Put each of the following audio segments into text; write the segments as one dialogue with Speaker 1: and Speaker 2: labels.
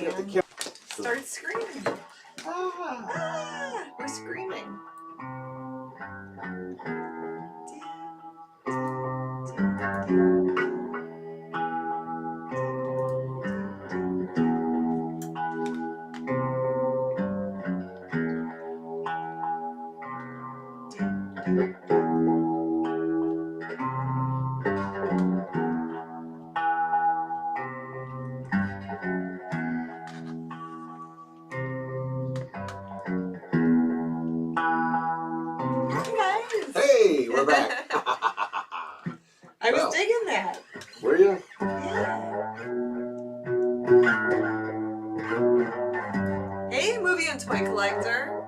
Speaker 1: and start screaming. We're screaming.
Speaker 2: Hey, we're back.
Speaker 1: I was digging that.
Speaker 2: Were you?
Speaker 1: Yeah. Hey, movie and toy collector.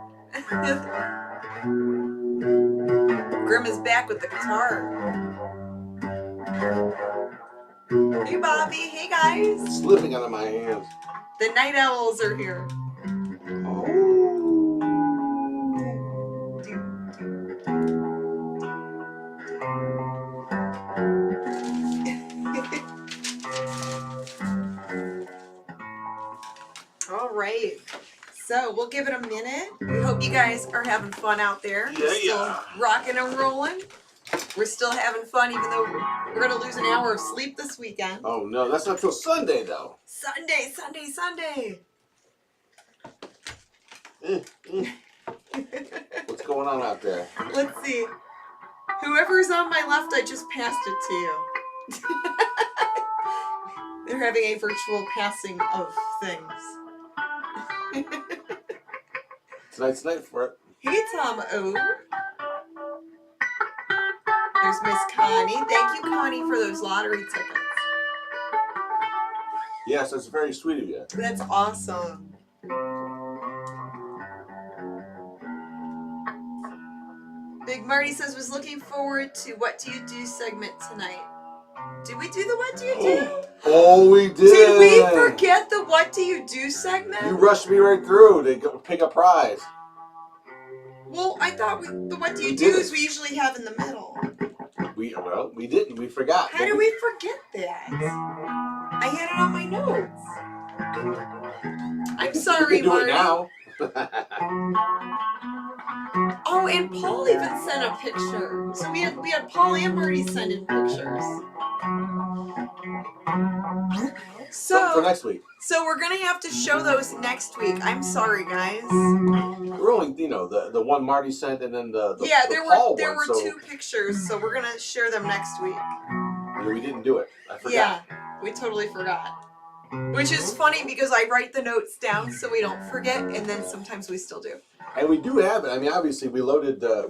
Speaker 1: Grimm is back with the guitar. Hey, Bobby. Hey, guys.
Speaker 2: Slipping out of my hands.
Speaker 1: The night owls are here. All right. So we'll give it a minute. We hope you guys are having fun out there.
Speaker 2: Yeah,
Speaker 1: still rocking and rolling. We're still having fun, even though we're going to lose an hour of sleep this weekend.
Speaker 2: Oh, no. That's not till Sunday, though.
Speaker 1: Sunday.
Speaker 2: What's going on out there?
Speaker 1: Let's see. Whoever's on my left, I just passed it to you. They're having a virtual passing of things.
Speaker 2: Tonight's night for it.
Speaker 1: Hey, Tom O. There's Miss Connie. Thank you, Connie, for those lottery tickets.
Speaker 2: Yes, that's very sweet of you.
Speaker 1: That's awesome. Big Marty says was looking forward to What Do You Do segment tonight. Did we do the What Do You Do?
Speaker 2: Oh, we did.
Speaker 1: Did we forget the What Do You Do segment?
Speaker 2: You rushed me right through to go pick a prize.
Speaker 1: Well, I thought the What Do You Do's we usually have in the middle.
Speaker 2: We didn't. We forgot.
Speaker 1: How did we forget that? I had it on my notes. I'm sorry,
Speaker 2: you can do
Speaker 1: Marty.
Speaker 2: it now.
Speaker 1: Oh, and Paul even sent a picture. So we had Paul and Marty send in pictures. So
Speaker 2: for next week.
Speaker 1: So we're gonna have to show those next week. I'm sorry, guys.
Speaker 2: We're only, the one Marty sent, and then the
Speaker 1: there
Speaker 2: Paul
Speaker 1: were
Speaker 2: one,
Speaker 1: two pictures, so we're gonna share them next week.
Speaker 2: We didn't do it. I forgot.
Speaker 1: Yeah, we totally forgot. Which is funny because I write the notes down so we don't forget, and then sometimes we still do.
Speaker 2: And we do have it. I mean, obviously, we loaded the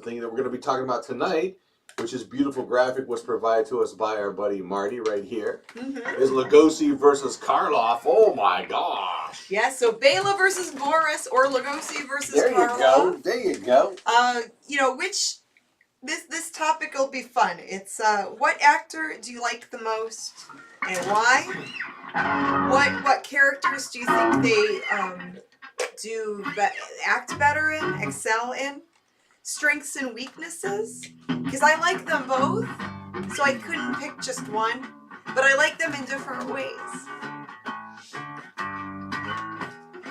Speaker 2: thing that we're going to be talking about tonight, which is beautiful graphic, was provided to us by our buddy Marty right here. Mm-hmm. Is Lugosi versus Karloff. Oh my gosh!
Speaker 1: Yeah, so Bela versus Boris, or Lugosi versus Karloff.
Speaker 2: There you go.
Speaker 1: This topic will be fun. It's what actor do you like the most and why? What characters do you think they act better in, excel in? Strengths and weaknesses? Because I like them both, so I couldn't pick just one, but I like them in different ways.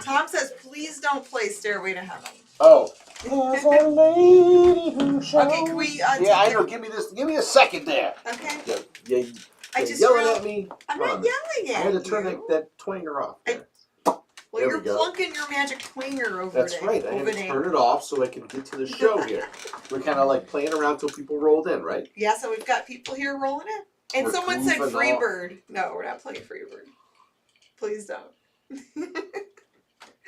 Speaker 1: Tom says, please don't play Stairway to Heaven.
Speaker 2: Oh. There's a lady who shows.
Speaker 1: Okay, can we?
Speaker 2: Yeah, I know. Give me this. Give me a second there.
Speaker 1: Okay.
Speaker 2: Yeah.
Speaker 1: I just
Speaker 2: yelling at me.
Speaker 1: I'm not yelling at you.
Speaker 2: I had to turn that twanger off.
Speaker 1: Well, you're plunking your magic twanger over
Speaker 2: That's right. I had to turn it off so I can get to the show here. We're kind of like playing around till people rolled in, right?
Speaker 1: Yeah, so we've got people here rolling in. And someone said Freebird. No, we're not playing Freebird. Please don't.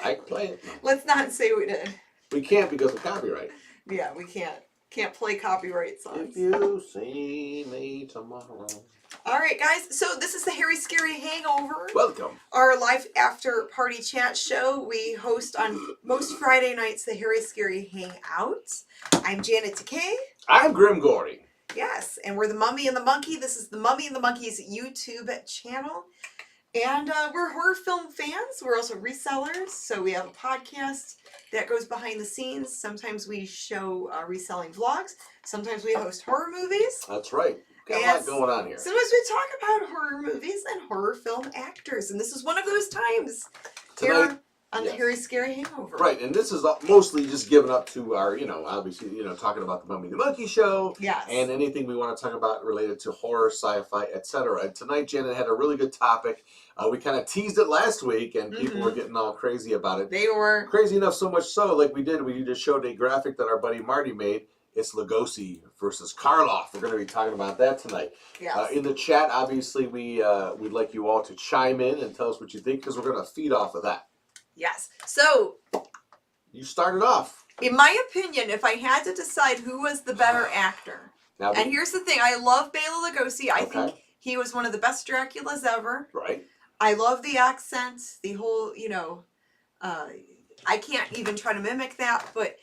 Speaker 2: I can play it.
Speaker 1: Let's not say we did.
Speaker 2: We can't because of copyright.
Speaker 1: Yeah, we can't. Can't play copyright songs.
Speaker 2: If you see me tomorrow.
Speaker 1: All right, guys. So this is the Hairy Scary Hangover.
Speaker 2: Welcome.
Speaker 1: Our live after party chat show. We host on most Friday nights the Hairy Scary Hangout. I'm Janet Decay.
Speaker 2: I'm Grimm Gorri.
Speaker 1: Yes, and we're the Mummy and the Monkey. This is the Mummy and the Monkey's YouTube channel. And we're horror film fans. We're also resellers. So we have a podcast that goes behind the scenes. Sometimes we show reselling vlogs. Sometimes we host horror movies.
Speaker 2: That's right. Got a lot going on here.
Speaker 1: Sometimes we talk about horror movies and horror film actors, and this is one of those times
Speaker 2: Tonight,
Speaker 1: here on the Hairy Scary Hangover.
Speaker 2: Right, and this is mostly just given up to our, obviously, talking about the Mummy and the Monkey show.
Speaker 1: Yes.
Speaker 2: And anything we want to talk about related to horror, sci-fi, etc. And tonight, Janet had a really good topic. We kind of teased it last week, and people were getting all crazy about it.
Speaker 1: They were.
Speaker 2: Crazy enough, so much so, like we just showed a graphic that our buddy Marty made. It's Lugosi versus Karloff. We're going to be talking about that tonight.
Speaker 1: Yes.
Speaker 2: In the chat, obviously, we'd like you all to chime in and tell us what you think, because we're going to feed off of that.
Speaker 1: Yes. So,
Speaker 2: you started off.
Speaker 1: In my opinion, if I had to decide who was the better actor, and here's the thing, I love Bela Lugosi. I think he was one of the best Draculas ever.
Speaker 2: Right.
Speaker 1: I love the accent, the whole, I can't even try to mimic that, but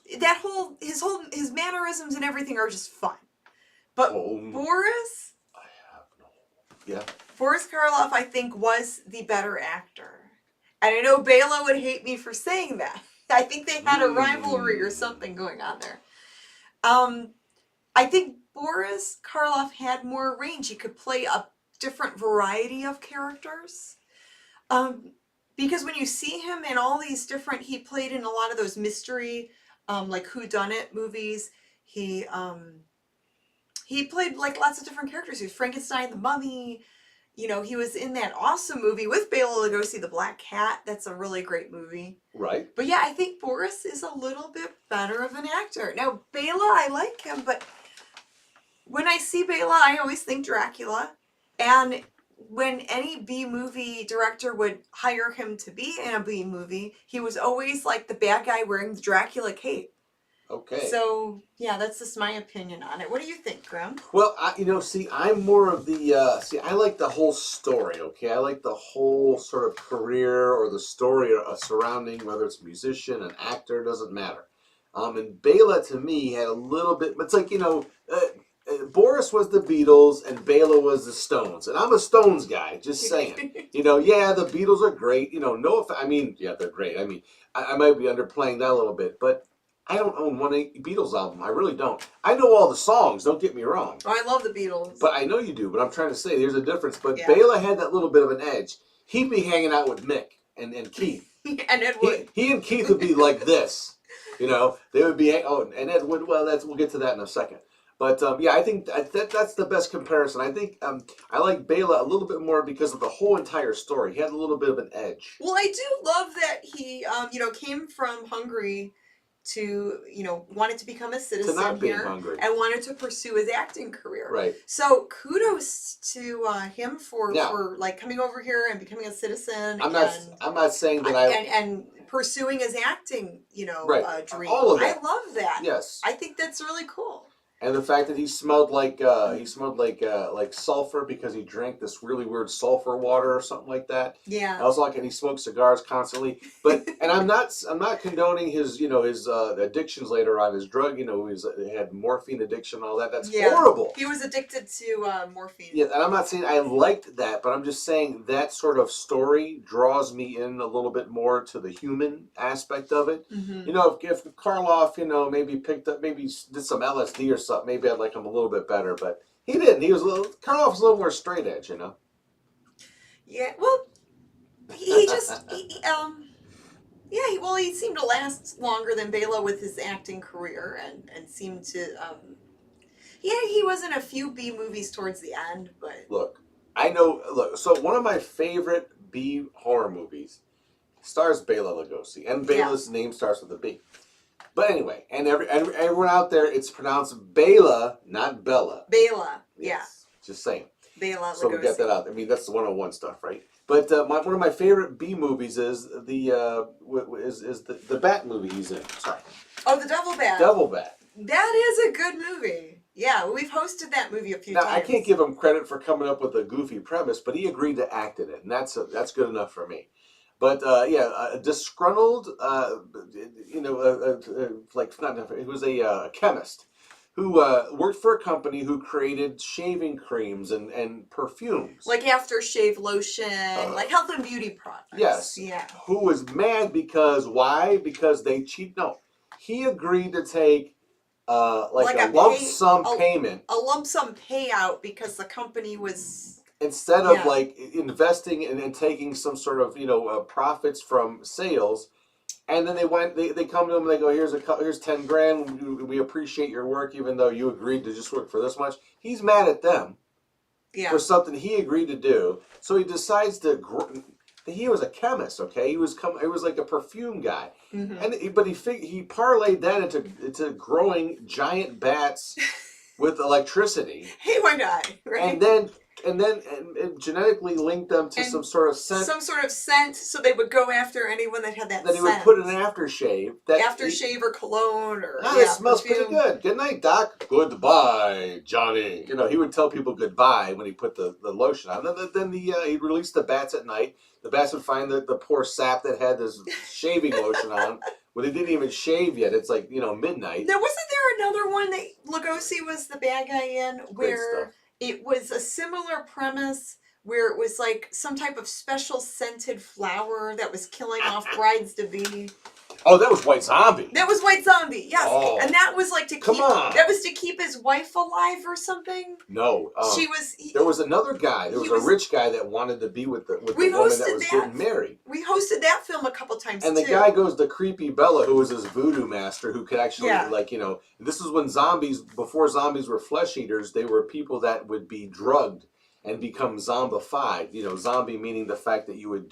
Speaker 1: his mannerisms and everything are just fun. But Boris, Boris Karloff, I think, was the better actor. And I know Bela would hate me for saying that. I think they had a rivalry or something going on there. I think Boris Karloff had more range. He could play a different variety of characters. Because when you see him in all these different, he played in a lot of those mystery, like whodunit movies. He played like lots of different characters. He was Frankenstein, the Mummy. He was in that awesome movie with Bela Lugosi, The Black Cat. That's a really great movie.
Speaker 2: Right.
Speaker 1: But yeah, I think Boris is a little bit better of an actor. Now, Bela, I like him, but when I see Bela, I always think Dracula. And when any B-movie director would hire him to be in a B-movie, he was always like the bad guy wearing the Dracula cape.
Speaker 2: Okay.
Speaker 1: So, yeah, that's just my opinion on it. What do you think, Grimm?
Speaker 2: Well, I'm more of the, I like the whole story, okay? I like the whole sort of career or the story surrounding, whether it's a musician, an actor, doesn't matter. And Bela, to me, had a little bit, it's like, Boris was the Beatles and Bela was the Stones. And I'm a Stones guy, just saying. Yeah, the Beatles are great. They're great. I might be underplaying that a little bit, but I don't own one Beatles album. I really don't. I know all the songs, don't get me wrong.
Speaker 1: Oh, I love the Beatles.
Speaker 2: But I know you do, but I'm trying to say there's a difference. But Bela had that little bit of an edge. He'd be hanging out with Mick and Keith.
Speaker 1: And Ed Wood.
Speaker 2: He and Keith would be like this. They would be, and Ed Wood, well, we'll get to that in a second. But I think that's the best comparison. I think I like Bela a little bit more because of the whole entire story. He had a little bit of an edge.
Speaker 1: Well, I do love that he, came from Hungary to, wanted to become a citizen
Speaker 2: to not being
Speaker 1: here
Speaker 2: hungry.
Speaker 1: And wanted to pursue his acting career.
Speaker 2: Right.
Speaker 1: So kudos to him for like coming over here and becoming a citizen.
Speaker 2: I'm not saying that
Speaker 1: and pursuing his acting, dream.
Speaker 2: All of that.
Speaker 1: I love that.
Speaker 2: Yes.
Speaker 1: I think that's really cool.
Speaker 2: And the fact that he smelled like sulfur because he drank this really weird sulfur water or something like that.
Speaker 1: Yeah.
Speaker 2: I was like, and he smoked cigars constantly. But and I'm not condoning his addictions later on. His drug, he had morphine addiction and all that. That's horrible.
Speaker 1: He was addicted to morphine.
Speaker 2: Yeah, and I'm not saying I liked that, but I'm just saying that sort of story draws me in a little bit more to the human aspect of it.
Speaker 1: Mm-hmm.
Speaker 2: If Karloff, maybe did some LSD or something, maybe I'd like him a little bit better, but he didn't. Karloff was a little more straight edge,
Speaker 1: Yeah, well, he seemed to last longer than Bela with his acting career, and seemed to, he was in a few B movies towards the end, but
Speaker 2: so one of my favorite B horror movies stars Bela Lugosi, and Bela's name starts with a B. But anyway, and everyone out there, it's pronounced Bela, not Bella.
Speaker 1: Bela,
Speaker 2: yes. Just saying.
Speaker 1: Bela Lugosi.
Speaker 2: So we get that out. That's the 101 stuff, right? But one of my favorite B movies is the Bat movie he's in. Sorry.
Speaker 1: Oh, the Devil Bat.
Speaker 2: Devil Bat.
Speaker 1: That is a good movie. Yeah, we've hosted that movie a few times.
Speaker 2: Now, I can't give him credit for coming up with a goofy premise, but he agreed to act in it, and that's good enough for me. But a disgruntled, he was a chemist who worked for a company who created shaving creams and perfumes.
Speaker 1: Like aftershave lotion, like health and beauty products.
Speaker 2: Yes.
Speaker 1: Yeah.
Speaker 2: Who was mad because, why? Because they cheat. No. He agreed to take like
Speaker 1: Like
Speaker 2: a lump sum payment.
Speaker 1: A lump sum payout because the company was...
Speaker 2: Instead of like investing and taking some sort of, profits from sales. And then they come to him and they go, here's 10 grand. We appreciate your work, even though you agreed to just work for this much. He's mad at them for something he agreed to do. So he decides he was a chemist, okay? It was like a perfume guy. Mm-hmm. But he parlayed that into growing giant bats with electricity.
Speaker 1: Hey, why not? Right?
Speaker 2: And then genetically linked them to some sort of scent.
Speaker 1: Some sort of scent, so they would go after anyone that had that scent.
Speaker 2: Then he would put an aftershave.
Speaker 1: Aftershave or cologne or
Speaker 2: it smells pretty good. Good night, Doc. Goodbye, Johnny. He would tell people goodbye when he put the lotion on. Then he'd release the bats at night. The bats would find the poor sap that had this shaving lotion on. When they didn't even shave yet. It's like, midnight.
Speaker 1: Now, wasn't there another one that Lugosi was the bad guy in where... It was a similar premise where it was like some type of special scented flower that was killing off brides-to-be.
Speaker 2: Oh, that was White Zombie.
Speaker 1: That was White Zombie, yes.
Speaker 2: Oh.
Speaker 1: And that was like that was to keep his wife alive or something?
Speaker 2: No. There was another guy. There was a rich guy that wanted to be with the woman that was getting married.
Speaker 1: We hosted that film a couple times,
Speaker 2: and the guy goes to creepy Bela, who was his voodoo master, who could actually, this is when before zombies were flesh eaters, they were people that would be drugged and become zombified. Zombie meaning the fact that you would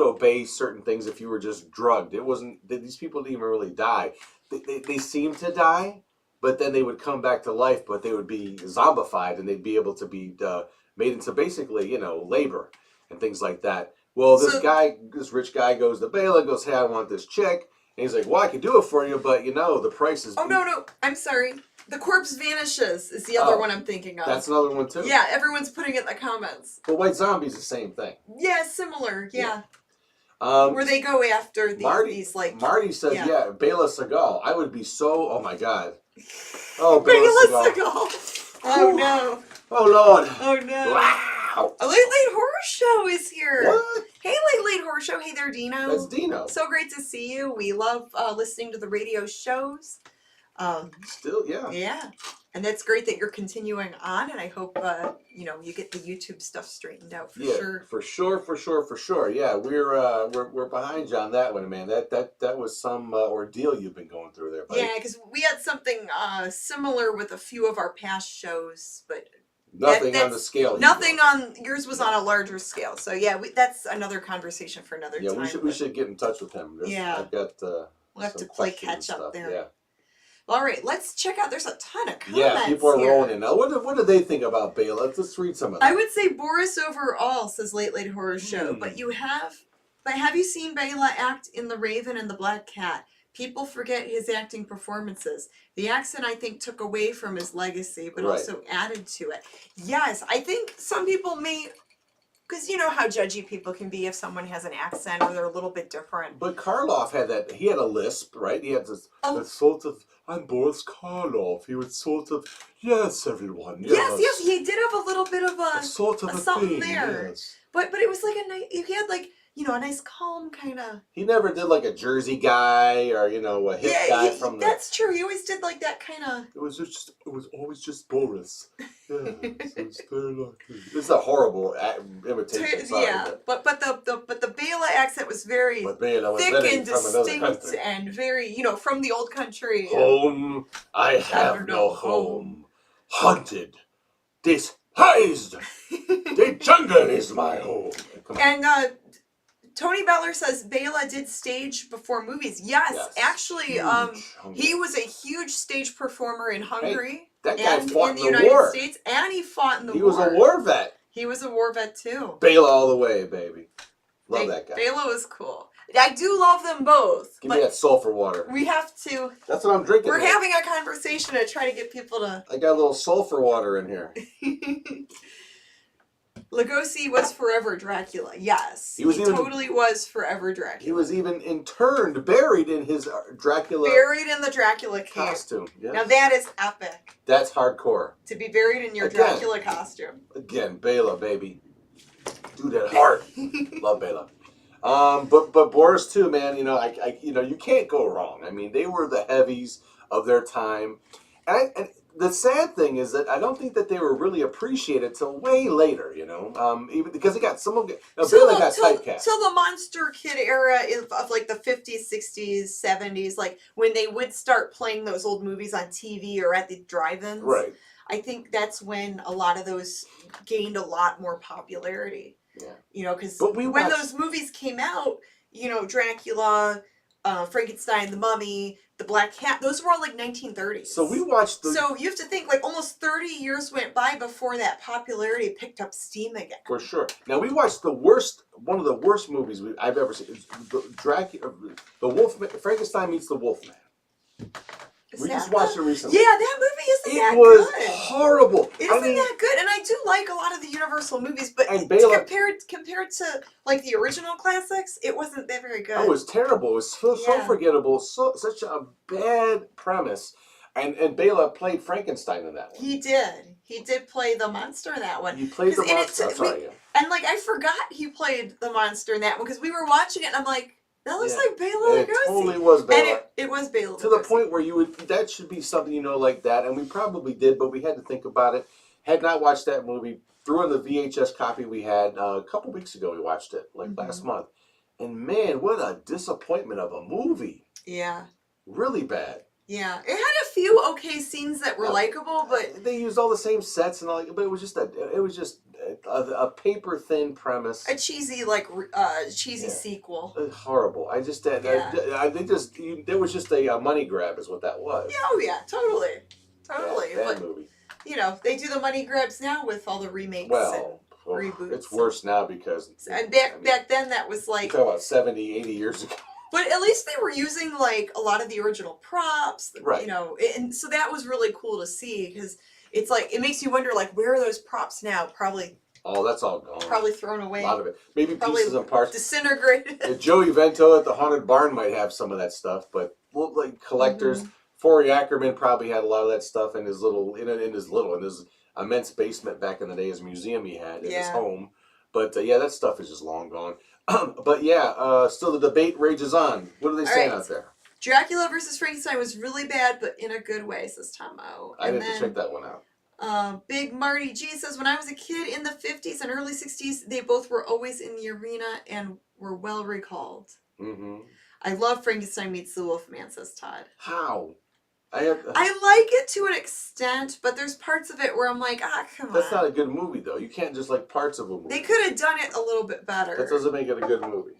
Speaker 2: obey certain things if you were just drugged. It wasn't, these people didn't even really die. They seemed to die, but then they would come back to life, but they would be zombified and they'd be able to be made into basically, labor and things like that. Well, this rich guy goes to Bela, goes, hey, I want this chick. And he's like, well, I can do it for you, but the price is...
Speaker 1: Oh, no, I'm sorry. The Corpse Vanishes is the other one I'm thinking of.
Speaker 2: That's another one, too?
Speaker 1: Yeah, everyone's putting it in the comments.
Speaker 2: But White Zombie's the same thing.
Speaker 1: Yeah, similar, yeah. Where they go after these like...
Speaker 2: Marty says, Bela Segal. I would be so... Oh, my God. Oh, Bela
Speaker 1: Segal. Oh, no.
Speaker 2: Oh, Lord.
Speaker 1: Oh, no.
Speaker 2: Wow.
Speaker 1: A Late Horror Show is here.
Speaker 2: What?
Speaker 1: Hey, Late Horror Show. Hey there, Dino.
Speaker 2: That's Dino.
Speaker 1: So great to see you. We love listening to the radio shows.
Speaker 2: Still, yeah.
Speaker 1: Yeah. And that's great that you're continuing on, and I hope, you get the YouTube stuff straightened out for sure. For sure. Yeah, we're behind you on that one, man. That was some ordeal you've been going through there, buddy. Yeah, because we had something similar with a few of our past shows, but...
Speaker 2: Nothing on the scale.
Speaker 1: Nothing on yours was on a larger scale. So yeah, that's another conversation for another time.
Speaker 2: Yeah, we should get in touch with him. I've got
Speaker 1: we'll have to play catch up there. Yeah. All right, let's check out. There's a ton of comments.
Speaker 2: Yeah, people are rolling in now. What do they think about Bela? Let's read some of them.
Speaker 1: I would say Boris overall, says Late Horror Show. But have you seen Bela act in The Raven and the Black Cat? People forget his acting performances. The accent, I think, took away from his legacy, but also added to it. Yes, I think some people may... Because you know how judgy people can be if someone has an accent or they're a little bit different.
Speaker 2: But Karloff had that. He had a lisp, right? He had this sort of... I'm Boris Karloff. He would sort of... Yes, everyone.
Speaker 1: Yes. He did have a little bit of a
Speaker 2: sort of a
Speaker 1: something
Speaker 2: thing,
Speaker 1: there.
Speaker 2: Yes.
Speaker 1: But it was like a nice... He had like... a nice calm kind of...
Speaker 2: He never did like a Jersey guy or, a hip guy from the...
Speaker 1: That's true. He always did like that kind of...
Speaker 2: It was always just Boris. Yeah, so it's very lucky. This is a horrible imitation. Sorry,
Speaker 1: but the Bela accent was very thick and distinct and very, from the old country.
Speaker 2: Home, I have no home. Haunted, despised. The jungle is my home.
Speaker 1: And Tony Beller says Bela did stage before movies. Yes. Actually, he was a huge stage performer in Hungary.
Speaker 2: Hey, that guy fought in the
Speaker 1: United
Speaker 2: war.
Speaker 1: States, and he fought in the war.
Speaker 2: He was a war vet.
Speaker 1: He was a war vet too.
Speaker 2: Bela all the way, baby. Love that guy.
Speaker 1: Bela was cool. I do love them both.
Speaker 2: Give me that sulfur water.
Speaker 1: We have to.
Speaker 2: That's what I'm drinking.
Speaker 1: We're having a conversation to try to get people to.
Speaker 2: I got a little sulfur water in here.
Speaker 1: Lugosi was forever Dracula. Yes, he totally was forever Dracula.
Speaker 2: He was even buried in his Dracula.
Speaker 1: Buried in the Dracula
Speaker 2: costume. Yes.
Speaker 1: Now that is epic.
Speaker 2: That's hardcore.
Speaker 1: To be buried in your Dracula costume.
Speaker 2: Again, Bela, baby. Do that hard. Love Bela. But Boris too, man. You can't go wrong. I mean, they were the heavies of their time. And the sad thing is that I don't think that they were really appreciated till way later, you know, even because it got someone. Bela got typecast.
Speaker 1: So the Monster Kid era of like the 50s, 60s, 70s, like when they would start playing those old movies on TV or at the drive-ins.
Speaker 2: Right.
Speaker 1: I think that's when a lot of those gained a lot more popularity.
Speaker 2: Yeah.
Speaker 1: You know, because when those movies came out, you know, Dracula, Frankenstein, the Mummy, the Black Cat, those were all like 1930s.
Speaker 2: So we watched
Speaker 1: So you have to think like almost 30 years went by before that popularity picked up steam again.
Speaker 2: For sure. Now we watched one of the worst movies I've ever seen. Dracula, the Wolfman, Frankenstein meets the Wolfman. We just watched it recently.
Speaker 1: Yeah, that movie isn't that good.
Speaker 2: It was horrible.
Speaker 1: It isn't that good, and I do like a lot of the Universal movies, but
Speaker 2: Bela,
Speaker 1: compared to like the original classics, it wasn't that very good.
Speaker 2: Oh, it was terrible. It was so forgettable. Such a bad premise. And Bela played Frankenstein in that one.
Speaker 1: He did. He did play the monster in that one.
Speaker 2: He played the monster.
Speaker 1: And like I forgot he played the monster in that one because we were watching it, and I'm like, that looks like Bela Lugosi.
Speaker 2: It totally was Bela.
Speaker 1: And it was Bela Lugosi.
Speaker 2: To the point where that should be something, you know, like that. And we probably did, but we had to think about it. Had not watched that movie. Threw in the VHS copy we had a couple weeks ago. We watched it, like last month. And man, what a disappointment of a movie.
Speaker 1: Yeah.
Speaker 2: Really bad.
Speaker 1: Yeah. It had a few okay scenes that were likable, but
Speaker 2: they used all the same sets and all, but it was just a paper thin premise.
Speaker 1: A cheesy sequel.
Speaker 2: Horrible. There was just a money grab, is what that was.
Speaker 1: Yeah, oh yeah, totally.
Speaker 2: Bad movie.
Speaker 1: You know, they do the money grabs now with all the remakes and reboots.
Speaker 2: It's worse now because.
Speaker 1: And back then that was like.
Speaker 2: You're talking about 70, 80 years ago.
Speaker 1: But at least they were using like a lot of the original props,
Speaker 2: right?
Speaker 1: You know, and so that was really cool to see because it's like it makes you wonder like where are those props now? Probably.
Speaker 2: Oh, that's all gone.
Speaker 1: Probably thrown away.
Speaker 2: A lot of it, maybe pieces and parts,
Speaker 1: disintegrated.
Speaker 2: Joey Vento at the Haunted Barn might have some of that stuff, but like collectors, Forey Ackerman probably had a lot of that stuff in his immense basement back in the day, his museum he had in his home. But that stuff is just long gone. But still the debate rages on. What are they saying out there?
Speaker 1: Dracula versus Frankenstein was really bad, but in a good way, says Tomo.
Speaker 2: I didn't check that one out.
Speaker 1: Big Marty G says, when I was a kid in the 50s and early 60s, they both were always in the arena and were well recalled. I love Frankenstein meets the Wolfman, says Todd.
Speaker 2: How?
Speaker 1: I like it to an extent, but there's parts of it where I'm like, come on.
Speaker 2: That's not a good movie, though. You can't just like parts of a movie.
Speaker 1: They could have done it a little bit better.
Speaker 2: That doesn't make it a good movie.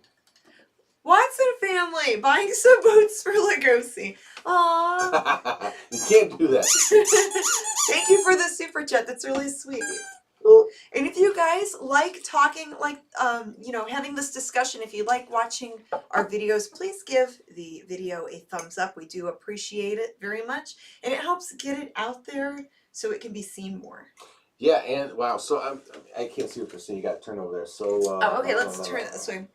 Speaker 1: Watson family buying some boots for Lugosi. Aww.
Speaker 2: You can't do that.
Speaker 1: Thank you for the super chat. That's really sweet. And if you guys like talking, like, having this discussion, if you like watching our videos, please give the video a thumbs up. We do appreciate it very much. And it helps get it out there so it can be seen more.
Speaker 2: Yeah, and wow. So I can't see what you're saying. You got to turn over there. So.
Speaker 1: Okay, let's turn it this way.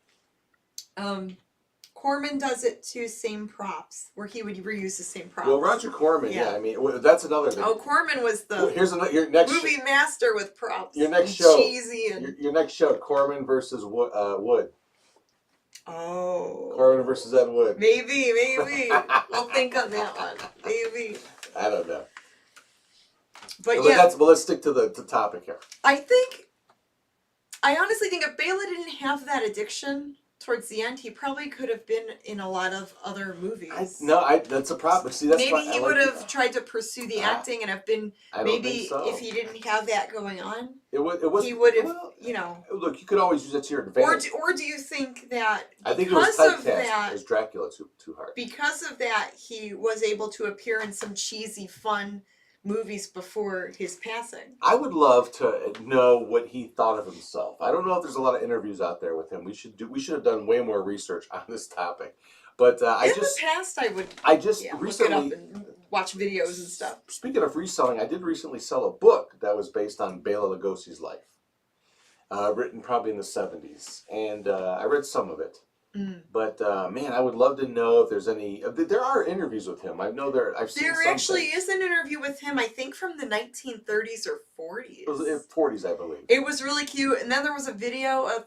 Speaker 1: Corman does it to same props, where he would reuse the same props.
Speaker 2: Well, Roger Corman, I mean, that's another thing.
Speaker 1: Oh, Corman was the
Speaker 2: your next
Speaker 1: movie master with props.
Speaker 2: Your next show,
Speaker 1: cheesy and
Speaker 2: your next show, Corman versus Wood.
Speaker 1: Oh.
Speaker 2: Corman versus Ed Wood.
Speaker 1: Maybe. We'll think on that one. Maybe.
Speaker 2: I don't know.
Speaker 1: But
Speaker 2: let's stick to the topic here.
Speaker 1: I honestly think if Bela didn't have that addiction towards the end, he probably could have been in a lot of other movies.
Speaker 2: That's a problem. See, that's
Speaker 1: maybe he would have tried to pursue the acting and have been. Maybe if he didn't have that going on, he would have.
Speaker 2: Look, you could always use that to your advantage.
Speaker 1: Or do you think that
Speaker 2: I think it was typecast as Dracula too hard?
Speaker 1: Because of that, he was able to appear in some cheesy, fun movies before his passing.
Speaker 2: I would love to know what he thought of himself. I don't know if there's a lot of interviews out there with him. We should have done way more research on this topic. But
Speaker 1: in the past, I just recently look it up and watch videos and stuff.
Speaker 2: Speaking of reselling, I did recently sell a book that was based on Bela Lugosi's life, written probably in the 70s, and I read some of it. But man, I would love to know if there's any. There are interviews with him. I've seen.
Speaker 1: There actually is an interview with him. I think from the 1930s or 40s.
Speaker 2: It was in 40s, I believe.
Speaker 1: It was really cute, and then there was a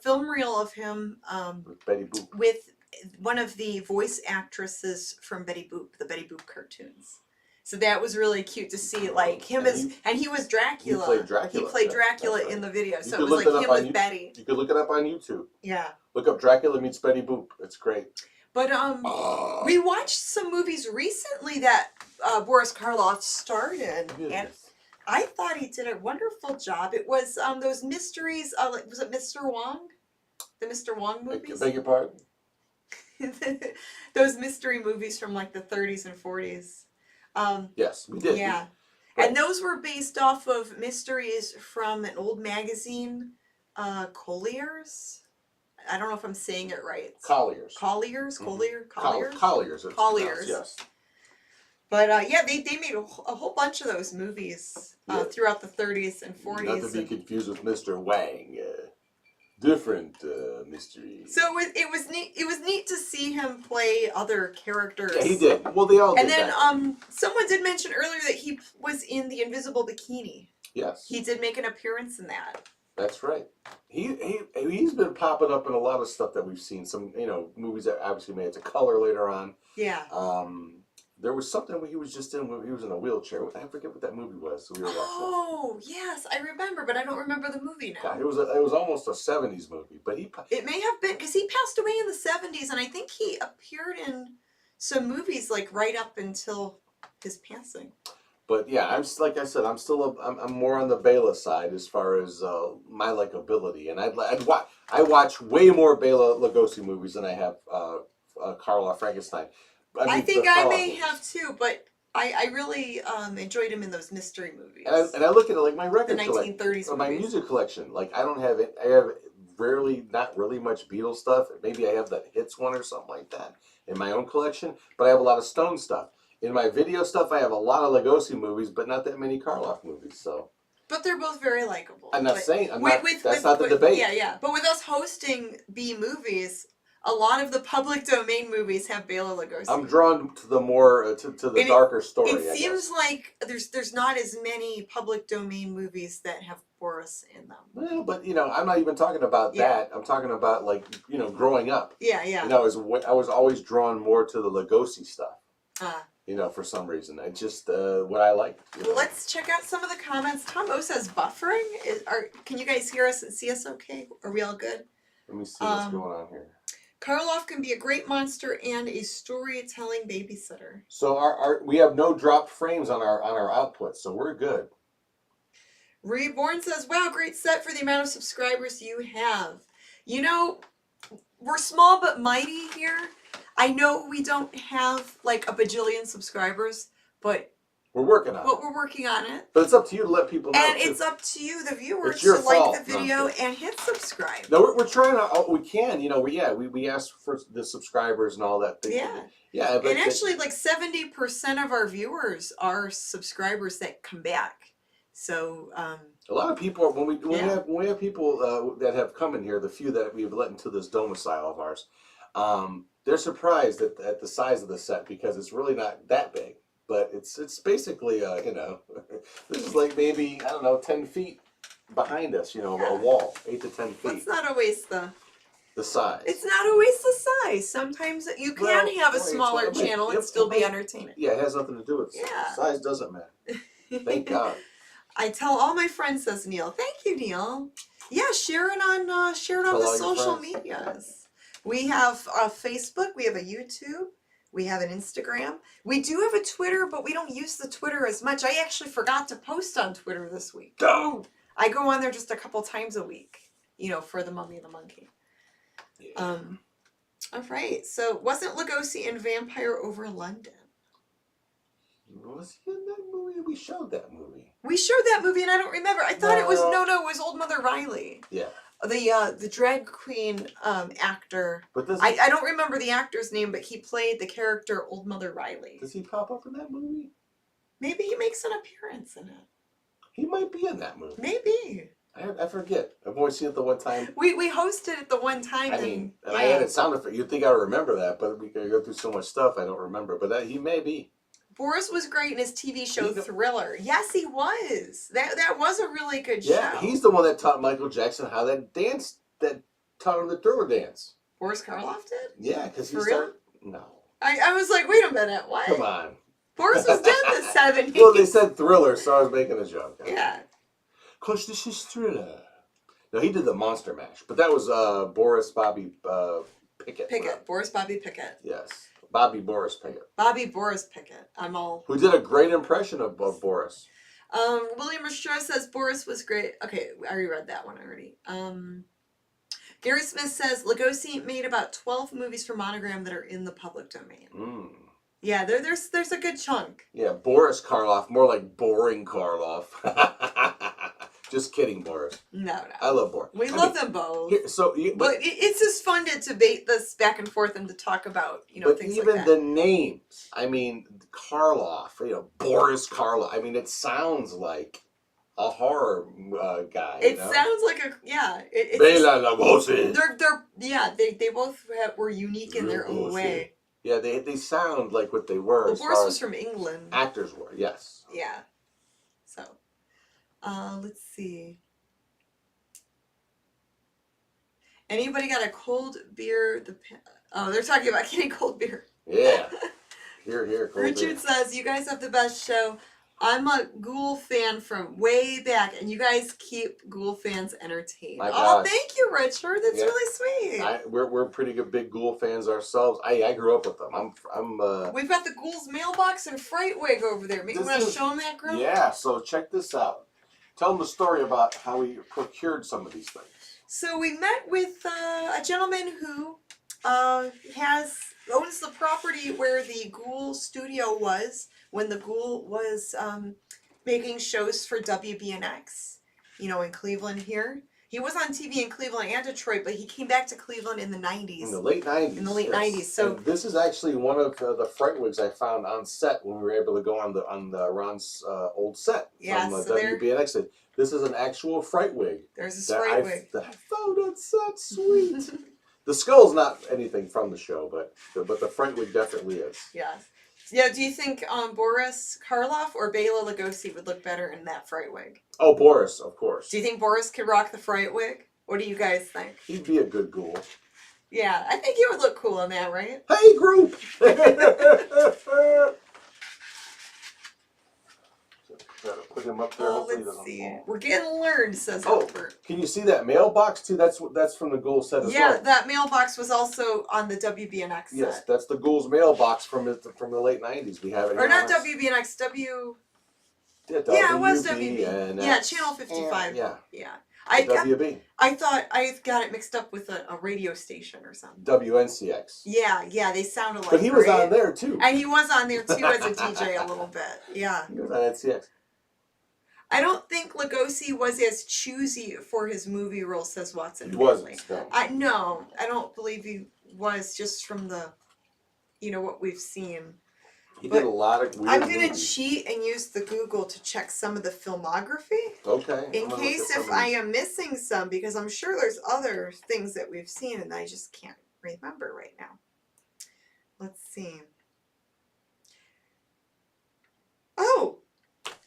Speaker 1: film reel of him
Speaker 2: with Betty Boop,
Speaker 1: with one of the voice actresses from Betty Boop, the Betty Boop cartoons. So that was really cute to see, like him and he was Dracula.
Speaker 2: He played Dracula.
Speaker 1: He played Dracula in the video, so
Speaker 2: it
Speaker 1: was like him with Betty.
Speaker 2: You could look it up on YouTube.
Speaker 1: Yeah.
Speaker 2: Look up Dracula meets Betty Boop. It's great.
Speaker 1: But we watched some movies recently that Boris Karloff starred in, and I thought he did a wonderful job. It was those mysteries. Was it Mr. Wong? The Mr. Wong movies.
Speaker 2: I beg your pardon.
Speaker 1: Those mystery movies from like the 30s and 40s.
Speaker 2: Yes, we did.
Speaker 1: Yeah.
Speaker 2: Right.
Speaker 1: And those were based off of mysteries from an old magazine, Collier's. I don't know if I'm saying it right.
Speaker 2: Collier's.
Speaker 1: Collier's? Collier? Collier's?
Speaker 2: Collier's.
Speaker 1: Collier's.
Speaker 2: Yes.
Speaker 1: But yeah, they made a whole bunch of those movies throughout the 30s and 40s.
Speaker 2: Not to be confused with Mr. Wang. Different mystery.
Speaker 1: So it was neat. It was neat to see him play other characters.
Speaker 2: Yeah, he did. Well, they all did.
Speaker 1: And then
Speaker 2: that.
Speaker 1: Someone did mention earlier that he was in The Invisible Bikini.
Speaker 2: Yes.
Speaker 1: He did make an appearance in that.
Speaker 2: That's right. He's been popping up in a lot of stuff that we've seen. Some movies that obviously made it to color later on.
Speaker 1: Yeah.
Speaker 2: There was something he was just in. He was in a wheelchair. I forget what that movie was. We were watching.
Speaker 1: Oh yes, I remember, but I don't remember the movie now.
Speaker 2: God, it was almost a '70s movie, but
Speaker 1: it may have been because he passed away in the '70s, and I think he appeared in some movies like right up until his passing.
Speaker 2: But yeah, like I said, I'm more on the Bela side as far as my likability, and I watch way more Bela Lugosi movies than I have Karloff Frankenstein.
Speaker 1: I think I may have too, but I really enjoyed him in those mystery movies.
Speaker 2: And I look at it like my record
Speaker 1: collection, the 1930s
Speaker 2: or my music collection. Like I have not really much Beatles stuff. Maybe I have the hits one or something like that in my own collection, but I have a lot of Stone stuff. In my video stuff, I have a lot of Lugosi movies, but not that many Karloff movies. So.
Speaker 1: But they're both very likable.
Speaker 2: I'm not saying that's not the debate.
Speaker 1: Yeah. But with us hosting B movies, a lot of the public domain movies have Bela Lugosi.
Speaker 2: I'm drawn to the more to the darker story.
Speaker 1: It seems like there's not as many public domain movies that have Boris in them.
Speaker 2: Well, but I'm not even talking about that. I'm talking about growing up.
Speaker 1: Yeah.
Speaker 2: I was always drawn more to the Lugosi stuff. For some reason, it's just what I like.
Speaker 1: Let's check out some of the comments. Tom O says buffering. Can you guys hear us and see us okay? Are we all good?
Speaker 2: Let me see what's going on here.
Speaker 1: Karloff can be a great monster and a storytelling babysitter.
Speaker 2: So we have no dropped frames on our output, so we're good.
Speaker 1: Reborn says, wow, great set for the amount of subscribers you have. We're small but mighty here. I know we don't have like a bajillion subscribers, but
Speaker 2: we're working on it.
Speaker 1: But we're working on it.
Speaker 2: But it's up to you to let people know.
Speaker 1: And it's up to you, the viewers, to like the video and hit subscribe.
Speaker 2: No, we're trying to. We can. We ask for the subscribers and all that thing.
Speaker 1: Yeah.
Speaker 2: Yeah.
Speaker 1: And actually, like 70% of our viewers are subscribers that come back. So.
Speaker 2: A lot of people, when we have people that have come in here, the few that we've let into this domicile of ours, they're surprised at the size of the set because it's really not that big. But it's basically, this is like maybe, 10 feet behind us, a wall, 8 to 10 feet.
Speaker 1: It's not always the
Speaker 2: size.
Speaker 1: It's not always the size. Sometimes you can have a smaller channel and still be entertaining.
Speaker 2: Yeah, it has nothing to do with size. Doesn't matter. Thank God.
Speaker 1: I tell all my friends, says Neil. Thank you, Neil. Yeah, share it on the social medias. We have Facebook. We have a YouTube. We have an Instagram. We do have a Twitter, but we don't use the Twitter as much. I actually forgot to post on Twitter this week.
Speaker 2: Oh.
Speaker 1: I go on there just a couple times a week, for the Mummy and the Monkey. Yeah. All right. So wasn't Lugosi in Vampire Over London?
Speaker 2: Was he in that movie? We showed that movie.
Speaker 1: We showed that movie, and I don't remember. I thought it was it was Old Mother Riley.
Speaker 2: Yeah.
Speaker 1: The drag queen actor.
Speaker 2: But
Speaker 1: I don't remember the actor's name, but he played the character Old Mother Riley.
Speaker 2: Does he pop up in that movie?
Speaker 1: Maybe he makes an appearance in it.
Speaker 2: He might be in that movie.
Speaker 1: Maybe.
Speaker 2: I forget. I've only seen it the one time.
Speaker 1: We hosted it the one time.
Speaker 2: I had it sound effect. You'd think I would remember that, but we go through so much stuff I don't remember. But he may be.
Speaker 1: Boris was great in his TV show Thriller. Yes, he was. That was a really good show.
Speaker 2: Yeah, he's the one that taught Michael Jackson how that taught him the Thriller dance.
Speaker 1: Boris Karloff did?
Speaker 2: Yeah, because he
Speaker 1: started.
Speaker 2: No.
Speaker 1: I was like, wait a minute, what?
Speaker 2: Come on.
Speaker 1: Boris was dead in the 70s.
Speaker 2: Well, they said Thriller, so I was making a joke.
Speaker 1: Yeah.
Speaker 2: Cause this is Thriller. No, he did the Monster Mash, but that was Boris Bobby Pickett.
Speaker 1: Pickett. Boris Bobby Pickett.
Speaker 2: Yes. Bobby Boris Pickett.
Speaker 1: Bobby Boris Pickett. I'm all...
Speaker 2: Who did a great impression of Boris.
Speaker 1: William Rashore says Boris was great. Okay, I reread that one already. Gary Smith says Lugosi made about 12 movies for Monogram that are in the public domain.
Speaker 2: Mm.
Speaker 1: Yeah, there's a good chunk.
Speaker 2: Yeah, Boris Karloff, more like boring Karloff. Just kidding, Boris.
Speaker 1: No.
Speaker 2: I love Boris.
Speaker 1: We love them both.
Speaker 2: But
Speaker 1: it's just fun to debate this back and forth and to talk about, things like that.
Speaker 2: But even the names, I mean, Karloff, Boris Karloff. I mean, it sounds like a horror guy.
Speaker 1: It sounds like a
Speaker 2: Bela Lugosi.
Speaker 1: They both were unique in their own way.
Speaker 2: Yeah, they sound like what they were.
Speaker 1: Well, Boris was from England.
Speaker 2: Actors were, yes.
Speaker 1: Yeah. So, let's see. Anybody got a cold beer? They're talking about getting cold beer.
Speaker 2: Yeah. Here, cold
Speaker 1: Richard
Speaker 2: beer.
Speaker 1: says, you guys have the best show. I'm a Ghoul fan from way back, and you guys keep Ghoul fans entertained. Oh, thank you, Richard. That's really sweet.
Speaker 2: We're pretty good big Ghoul fans ourselves. I grew up with them.
Speaker 1: We've got the Ghoul's mailbox and Frightwig over there. Maybe you want to show them that, Grim?
Speaker 2: Yeah, so check this out. Tell them the story about how we procured some of these things.
Speaker 1: So we met with a gentleman who owns the property where the Ghoul studio was when the Ghoul was making shows for WBNX, in Cleveland here. He was on TV in Cleveland and Detroit, but he came back to Cleveland in the 90s.
Speaker 2: In the late 90s.
Speaker 1: In the late 90s. So
Speaker 2: and this is actually one of the Frightwigs I found on set when we were able to go on the Ron's old set from WBNX. This is an actual Frightwig.
Speaker 1: There's a Frightwig.
Speaker 2: I found on set. Sweet. The skull's not anything from the show, but the Frightwig definitely is.
Speaker 1: Yeah. Yeah, do you think Boris Karloff or Bela Lugosi would look better in that Frightwig?
Speaker 2: Oh, Boris, of course.
Speaker 1: Do you think Boris could rock the Frightwig? What do you guys think?
Speaker 2: He'd be a good Ghoul.
Speaker 1: Yeah, I think he would look cool in that, right?
Speaker 2: Hey, group! Gotta put him up there.
Speaker 1: Let's see. We're getting learned, says Albert.
Speaker 2: Can you see that mailbox too? That's from the Ghoul set as well.
Speaker 1: Yeah, that mailbox was also on the WBNX set.
Speaker 2: Yes, that's the Ghoul's mailbox from the late 90s. We have it.
Speaker 1: Or not WBNX, Yeah, it was WB. Yeah, Channel 55.
Speaker 2: Yeah.
Speaker 1: WB. I thought I got it mixed up with a radio station or something.
Speaker 2: WNCX.
Speaker 1: Yeah, they sounded like.
Speaker 2: But he was on there too.
Speaker 1: And he was on there too as a DJ a little bit. Yeah.
Speaker 2: He was on NCX.
Speaker 1: I don't think Lugosi was as choosy for his movie role, says Watson.
Speaker 2: He wasn't.
Speaker 1: No, I don't believe he was, just from the, what we've seen.
Speaker 2: He did a lot of weird
Speaker 1: I'm going to
Speaker 2: movies.
Speaker 1: cheat and use the Google to check some of the filmography.
Speaker 2: Okay.
Speaker 1: In case if I am missing some, because I'm sure there's other things that we've seen and I just can't remember right now. Let's see. Oh!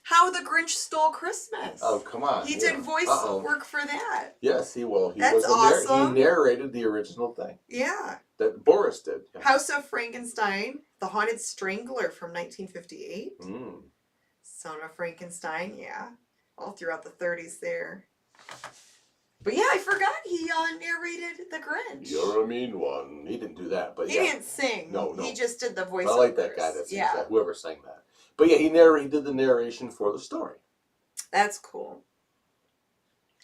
Speaker 1: How the Grinch Stole Christmas.
Speaker 2: Oh, come on.
Speaker 1: He did voice work for that.
Speaker 2: Yes, he will.
Speaker 1: That's awesome.
Speaker 2: He narrated the original thing.
Speaker 1: Yeah.
Speaker 2: That Boris did. Yeah.
Speaker 1: House of Frankenstein, The Haunted Strangler from 1958. Son of Frankenstein, yeah. All throughout the 30s there. But yeah, I forgot he narrated The Grinch.
Speaker 2: You're a mean one. He didn't do that, but
Speaker 1: he didn't sing.
Speaker 2: No.
Speaker 1: He just did the voice.
Speaker 2: I like that guy that sings that. Whoever sang that. But yeah, he did the narration for the story.
Speaker 1: That's cool.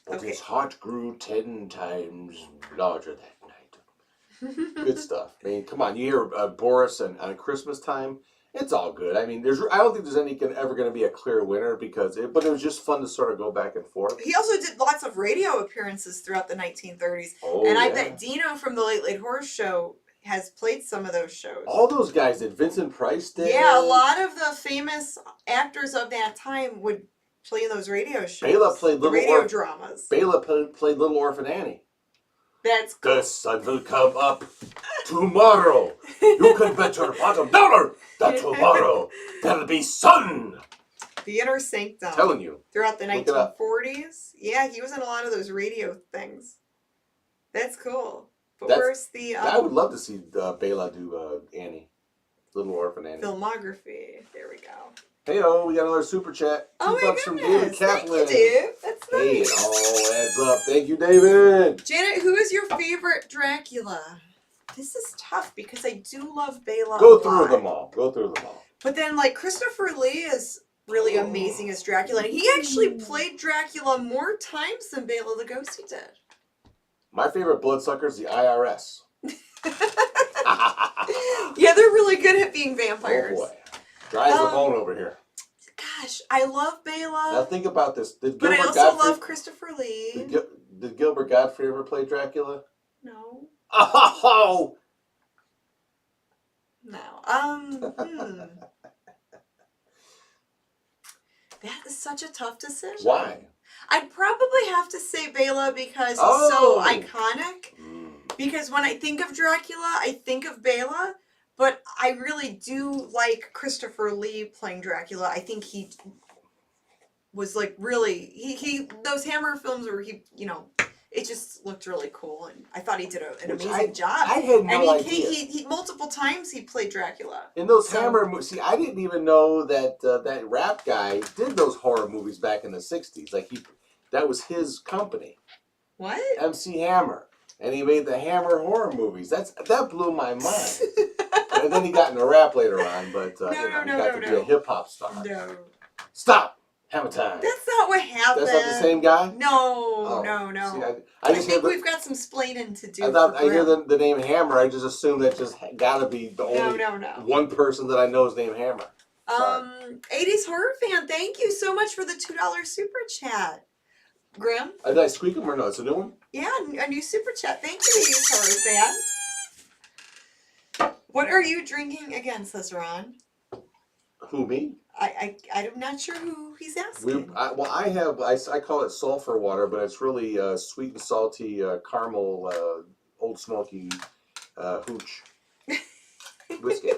Speaker 2: But his heart grew 10 times larger that night. Good stuff. I mean, come on, you hear Boris and on Christmas time, it's all good. I mean, I don't think there's ever going to be a clear winner but it was just fun to sort of go back and forth.
Speaker 1: He also did lots of radio appearances throughout the 1930s. I bet Dino from the Late Late Horror Show has played some of those shows.
Speaker 2: All those guys did. Vincent Price did.
Speaker 1: Yeah, a lot of the famous actors of that time would play in those radio shows.
Speaker 2: Bela played
Speaker 1: radio dramas.
Speaker 2: Bela played Little Orphan Annie.
Speaker 1: That's cool.
Speaker 2: The sun will come up tomorrow. You can bet your bottom dollar that tomorrow there'll be sun.
Speaker 1: The Inner Sanctum.
Speaker 2: I'm telling you.
Speaker 1: Throughout the 1940s. Yeah, he was in a lot of those radio things. That's cool. But where's the...
Speaker 2: I would love to see Bela do Annie. Little Orphan Annie.
Speaker 1: Filmography. There we go.
Speaker 2: Hey-oh, we got another super chat.
Speaker 1: Oh my
Speaker 2: $2 from
Speaker 1: goodness.
Speaker 2: David
Speaker 1: Thank
Speaker 2: Kaplan.
Speaker 1: you, Dave. That's nice.
Speaker 2: Hey, it all adds up. Thank you, David.
Speaker 1: Janet, who is your favorite Dracula? This is tough because I do love Bela.
Speaker 2: Go through them all.
Speaker 1: But then, like, Christopher Lee is really amazing as Dracula. And he actually played Dracula more times than Bela Lugosi did.
Speaker 2: My favorite bloodsucker is the IRS.
Speaker 1: Yeah, they're really good at being vampires.
Speaker 2: Oh, boy. Dry as a bone over here.
Speaker 1: Gosh, I love Bela.
Speaker 2: Now think about this.
Speaker 1: But I also love Christopher Lee.
Speaker 2: Did Gilbert Godfrey ever play Dracula?
Speaker 1: No.
Speaker 2: Oh!
Speaker 1: No. That is such a tough decision.
Speaker 2: Why?
Speaker 1: I'd probably have to say Bela because he's so iconic. Because when I think of Dracula, I think of Bela. But I really do like Christopher Lee playing Dracula. I think he was like really he those Hammer films where he, you know, it just looked really cool, and I thought he did an amazing job.
Speaker 2: I had no idea.
Speaker 1: He multiple times he played Dracula.
Speaker 2: In those Hammer movies, see, I didn't even know that that rap guy did those horror movies back in the '60s. Like that was his company.
Speaker 1: What?
Speaker 2: MC Hammer, and he made the Hammer horror movies. That blew my mind. And then he got into rap later on, but he got to be a hip hop star.
Speaker 1: No.
Speaker 2: Stop. Hammer time.
Speaker 1: That's not what happened.
Speaker 2: That's not the same guy?
Speaker 1: No, no.
Speaker 2: See,
Speaker 1: I think we've got some splaining to do.
Speaker 2: I thought I hear the name Hammer. I just assumed that just got to be the only one person that I know is named Hammer.
Speaker 1: 80s horror fan, thank you so much for the $2 super chat. Grimm?
Speaker 2: Did I squeak them or no? It's a new one?
Speaker 1: Yeah, a new super chat. Thank you, 80s horror fan. What are you drinking again, says Ron?
Speaker 2: Who, me?
Speaker 1: I'm not sure who he's asking.
Speaker 2: I call it sulfur water, but it's really sweet and salty caramel Old Smoky hooch whiskey.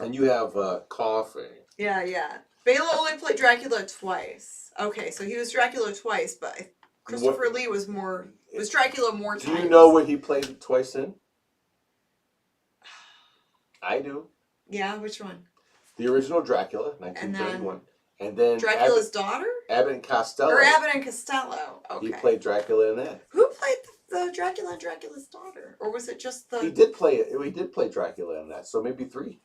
Speaker 2: And you have coffee.
Speaker 1: Yeah. Bela only played Dracula twice. Okay, so he was Dracula twice, but Christopher Lee was Dracula more times.
Speaker 2: Do you know what he played twice in? I do.
Speaker 1: Yeah, which one?
Speaker 2: The original Dracula, 1931. And then
Speaker 1: Dracula's daughter?
Speaker 2: Abbott and Costello.
Speaker 1: Or Abbott and Costello. Okay.
Speaker 2: He played Dracula in that.
Speaker 1: Who played the Dracula and Dracula's daughter? Or was it just the...
Speaker 2: He did play Dracula in that, so maybe 3.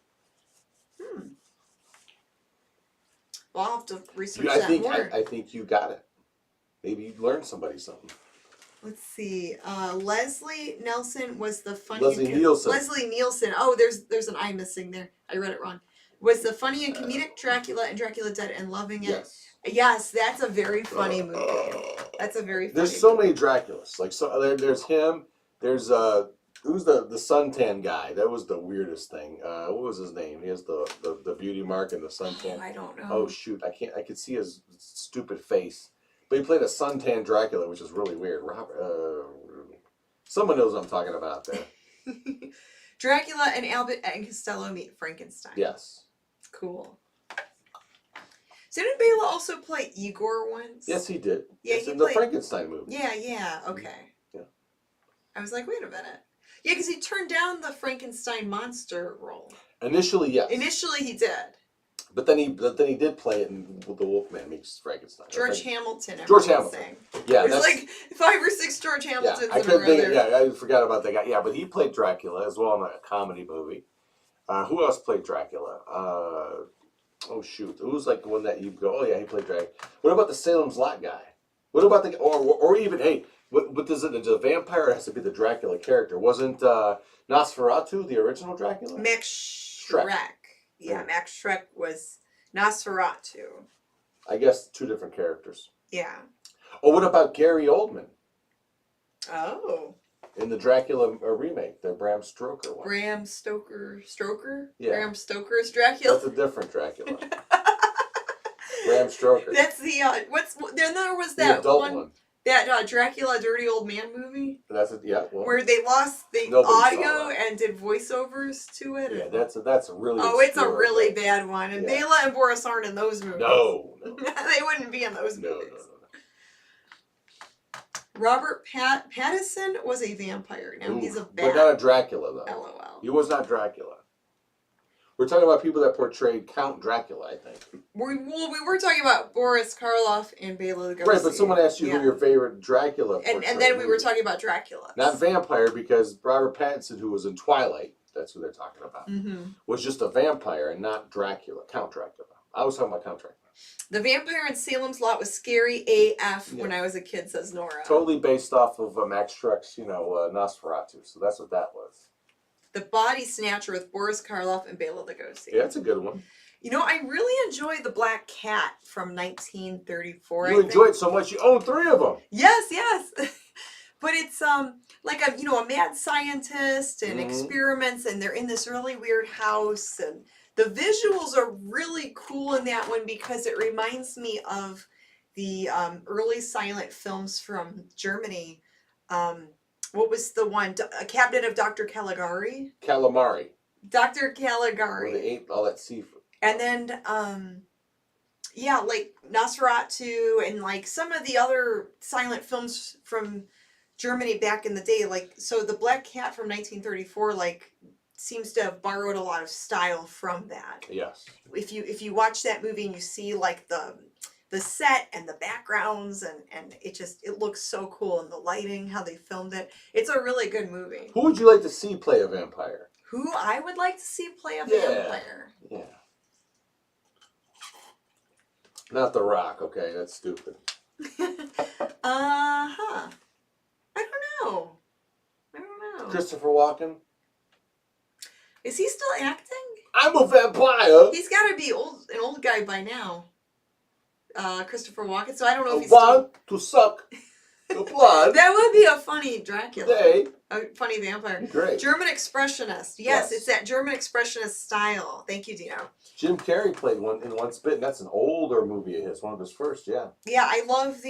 Speaker 1: Well, I'll have to research that more.
Speaker 2: I think you got it. Maybe you learned somebody something.
Speaker 1: Let's see. Leslie Nelson was the funny...
Speaker 2: Leslie
Speaker 1: Nielsen. Oh, there's an I missing there. I read it wrong. Was the funny and comedic Dracula and Dracula Dead and Loving It. Yes, that's a very funny movie. That's a very funny
Speaker 2: There's so many Draculas. Like there's him. There's who's the suntan guy? That was the weirdest thing. What was his name? He has the beauty mark and the suntan.
Speaker 1: I don't know.
Speaker 2: Oh shoot, I could see his stupid face. But he played a suntan Dracula, which is really weird. Someone knows what I'm talking about there.
Speaker 1: Dracula and Abbott and Costello meet Frankenstein.
Speaker 2: Yes.
Speaker 1: Cool. So didn't Bela also play Igor once?
Speaker 2: Yes, he did.
Speaker 1: Yeah,
Speaker 2: in the Frankenstein movie.
Speaker 1: Yeah, okay.
Speaker 2: Yeah.
Speaker 1: I was like, wait a minute. Yeah, because he turned down the Frankenstein monster role.
Speaker 2: Initially, yes.
Speaker 1: Initially, he did.
Speaker 2: But then he did play it in The Wolfman Meets Frankenstein.
Speaker 1: George Hamilton.
Speaker 2: George Hamilton. Yeah,
Speaker 1: there's like 5 or 6 George Hamiltons in a row there.
Speaker 2: Yeah, I forgot about that guy. Yeah, but he played Dracula as well in a comedy movie. Who else played Dracula? Oh shoot, who's like the one that you go? Oh yeah, he played Dracula. What about the Salem's Lot guy? What about the or even what does it? The vampire has to be the Dracula character. Wasn't Nosferatu the original Dracula?
Speaker 1: Max Schreck. Yeah, Max Schreck was Nosferatu.
Speaker 2: I guess 2 different characters.
Speaker 1: Yeah.
Speaker 2: Oh, what about Gary Oldman?
Speaker 1: Oh.
Speaker 2: In the Dracula remake, the Bram Stoker one.
Speaker 1: Bram Stoker?
Speaker 2: Yeah.
Speaker 1: Bram Stoker's Dracula?
Speaker 2: That's a different Dracula. Bram Stoker.
Speaker 1: That's the, then there was that
Speaker 2: the adult one.
Speaker 1: That Dracula Dirty Old Man movie.
Speaker 2: That's it, yeah. Well,
Speaker 1: where they lost the audio and did voiceovers to it.
Speaker 2: Yeah, that's a really.
Speaker 1: Oh, it's a really bad one, and Bela and Boris aren't in those movies.
Speaker 2: No.
Speaker 1: They wouldn't be in those movies.
Speaker 2: No.
Speaker 1: Robert Pattinson was a vampire. Now he's a bat.
Speaker 2: But not a Dracula, though.
Speaker 1: LOL.
Speaker 2: He was not Dracula. We're talking about people that portrayed Count Dracula, I think.
Speaker 1: We were talking about Boris Karloff and Bela Lugosi.
Speaker 2: Right, but someone asked you who your favorite Dracula portrayed.
Speaker 1: And then we were talking about Dracula.
Speaker 2: Not vampire, because Robert Pattinson, who was in Twilight, that's who they're talking about, was just a vampire and not Dracula, Count Dracula. I was talking about Count Dracula.
Speaker 1: The vampire in Salem's Lot was scary AF when I was a kid, says Nora.
Speaker 2: Totally based off of Max Schreck's, Nosferatu. So that's what that was.
Speaker 1: The Body Snatcher with Boris Karloff and Bela Lugosi.
Speaker 2: Yeah, that's a good one.
Speaker 1: I really enjoy The Black Cat from 1934.
Speaker 2: You enjoy it so much, you own 3 of them.
Speaker 1: Yes. But it's like a mad scientist and experiments, and they're in this really weird house, and the visuals are really cool in that one because it reminds me of the early silent films from Germany. What was the one? A Cabinet of Dr. Caligari?
Speaker 2: Calamari.
Speaker 1: Dr. Caligari.
Speaker 2: Where they ate all that seafood.
Speaker 1: And then, like Nosferatu and like some of the other silent films from Germany back in the day. So The Black Cat from 1934, seems to have borrowed a lot of style from that.
Speaker 2: Yes.
Speaker 1: If you watch that movie and you see the set and the backgrounds and it looks so cool, and the lighting, how they filmed it. It's a really good movie.
Speaker 2: Who would you like to see play a vampire?
Speaker 1: Who I would like to see play a vampire?
Speaker 2: Yeah. Not The Rock, okay? That's stupid.
Speaker 1: I don't know.
Speaker 2: Christopher Walken?
Speaker 1: Is he still acting?
Speaker 2: I'm a vampire.
Speaker 1: He's got to be an old guy by now. Christopher Walken. So I don't know if he's
Speaker 2: want to suck the blood.
Speaker 1: That would be a funny Dracula.
Speaker 2: They.
Speaker 1: A funny vampire.
Speaker 2: Great.
Speaker 1: German expressionist. Yes, it's that German expressionist style. Thank you, Dino.
Speaker 2: Jim Carrey played one in One Spit, and that's an older movie of his, one of his first, yeah.
Speaker 1: Yeah, I love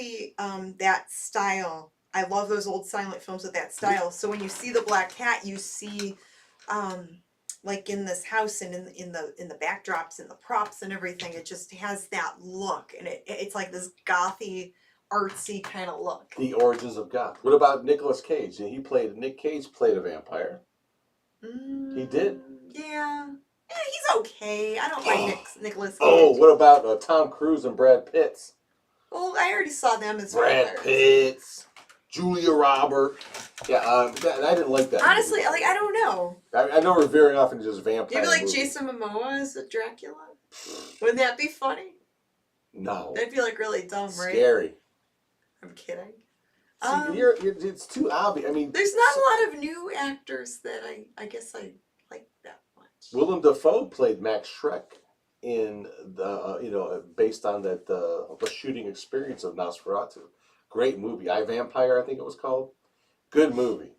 Speaker 1: that style. I love those old silent films with that style. So when you see The Black Cat, you see like in this house and in the backdrops and the props and everything, it just has that look, and it's like this gothy, artsy kind of look.
Speaker 2: The origins of goth. What about Nicolas Cage? Nick Cage played a vampire. He did.
Speaker 1: Yeah, he's okay. I don't like Nicolas Cage.
Speaker 2: Oh, what about Tom Cruise and Brad Pitt?
Speaker 1: Well, I already saw them as
Speaker 2: Brad Pitt, Julia Roberts. Yeah, I didn't like that.
Speaker 1: Honestly,
Speaker 2: movie.
Speaker 1: I don't know.
Speaker 2: I know we're veering off into just vampire.
Speaker 1: Maybe like
Speaker 2: movies.
Speaker 1: Jason Momoa as a Dracula. Wouldn't that be funny?
Speaker 2: No.
Speaker 1: That'd be like really dumb, right?
Speaker 2: Scary.
Speaker 1: I'm kidding.
Speaker 2: See, it's too obvious. I mean,
Speaker 1: there's not a lot of new actors that I guess I like that much.
Speaker 2: Willem Dafoe played Max Schreck in the based on that the shooting experience of Nosferatu. Great movie. I, Vampire, I think it was called. Good movie.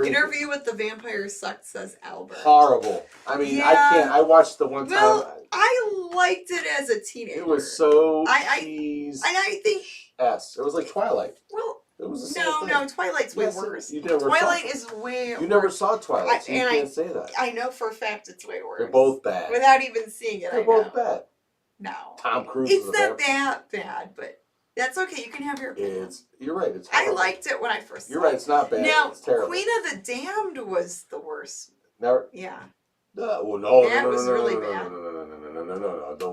Speaker 1: Interview with the Vampire sucked, says Albert.
Speaker 2: Horrible. I mean, yeah. I can't. I watched the one time.
Speaker 1: Well, I liked it as a teenager.
Speaker 2: It was so
Speaker 1: cheese. I think.
Speaker 2: Yes, it was like Twilight.
Speaker 1: Well,
Speaker 2: it was the same thing. No,
Speaker 1: Twilight's way worse.
Speaker 2: You never
Speaker 1: Twilight is way worse.
Speaker 2: You never saw Twilight, so you can't say that.
Speaker 1: I know for a fact it's way worse.
Speaker 2: They're both bad.
Speaker 1: Without even seeing it,
Speaker 2: They're both bad.
Speaker 1: No.
Speaker 2: Tom Cruise.
Speaker 1: It's not that bad, but that's okay. You can have your opinion.
Speaker 2: You're right. It's
Speaker 1: horrible. I liked it when I first saw it.
Speaker 2: You're right. It's not bad.
Speaker 1: Now,
Speaker 2: it's terrible.
Speaker 1: Queen of the Damned was the worst.
Speaker 2: Never.
Speaker 1: Yeah.
Speaker 2: No.
Speaker 1: Really bad.
Speaker 2: No. The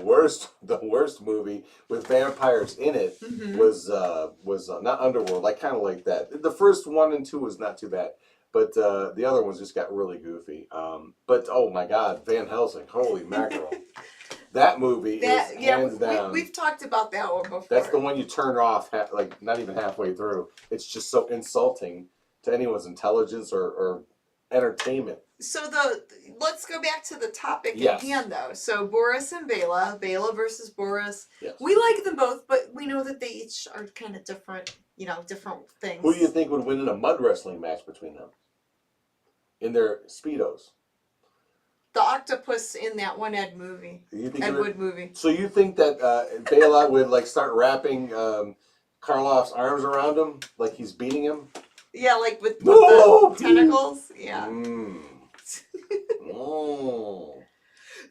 Speaker 2: worst movie with vampires in it was not Underworld. Kind of like that. The first 1 and 2 was not too bad, but the other ones just got really goofy. But oh my God, Van Helsing! Holy mackerel! That movie is hands down.
Speaker 1: We've talked about that one before.
Speaker 2: That's the one you turn off, not even halfway through. It's just so insulting to anyone's intelligence or entertainment.
Speaker 1: So let's go back to the topic at hand, though. So Boris and Bela versus Boris.
Speaker 2: Yes.
Speaker 1: We like them both, but we know that they each are kind of different, different things.
Speaker 2: Who do you think would win in a mud wrestling match between them? In their Speedos.
Speaker 1: The octopus in that one Ed movie. Movie.
Speaker 2: So you think that Bela would start wrapping Karloff's arms around him like he's beating him?
Speaker 1: Yeah, like with the tentacles. Yeah.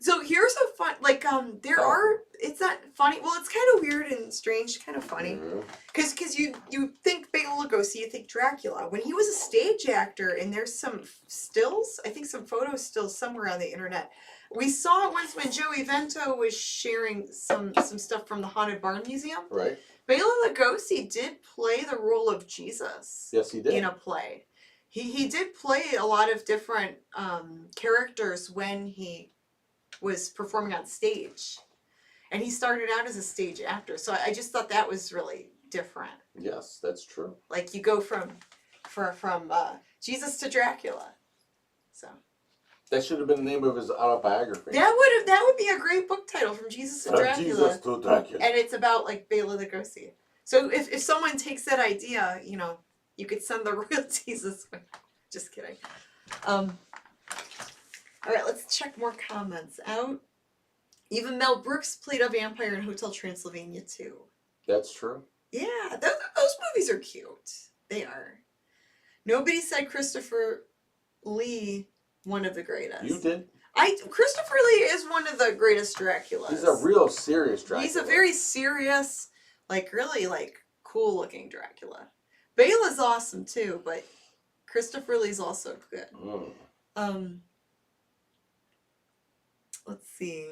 Speaker 1: So here's a fun, like, there are, it's not funny, well, it's kind of weird and strange, kind of funny. Because you think Bela Lugosi, you think Dracula. When he was a stage actor, and there's some stills, I think some photos still somewhere on the internet. We saw it once when Joey Vento was sharing some stuff from the Haunted Barn Museum.
Speaker 2: Right.
Speaker 1: Bela Lugosi did play the role of Jesus.
Speaker 2: Yes, he did.
Speaker 1: In a play. He did play a lot of different characters when he was performing on stage. And he started out as a stage actor. So I just thought that was really different.
Speaker 2: Yes, that's true.
Speaker 1: Like you go from Jesus to Dracula. So
Speaker 2: that should have been the name of his autobiography.
Speaker 1: That would be a great book title, From Jesus to Dracula.
Speaker 2: Jesus to Dracula.
Speaker 1: And it's about like Bela Lugosi. So if someone takes that idea, you know, you could send the royalties this way. Just kidding. All right, let's check more comments out. Even Mel Brooks played a vampire in Hotel Transylvania too.
Speaker 2: That's true.
Speaker 1: Yeah, those movies are cute. They are. Nobody said Christopher Lee, one of the greatest.
Speaker 2: You did.
Speaker 1: Christopher Lee is one of the greatest Draculas.
Speaker 2: He's a real serious Dracula.
Speaker 1: He's a very serious, like really like cool looking Dracula. Bela's awesome too, but Christopher Lee's also good. Let's see.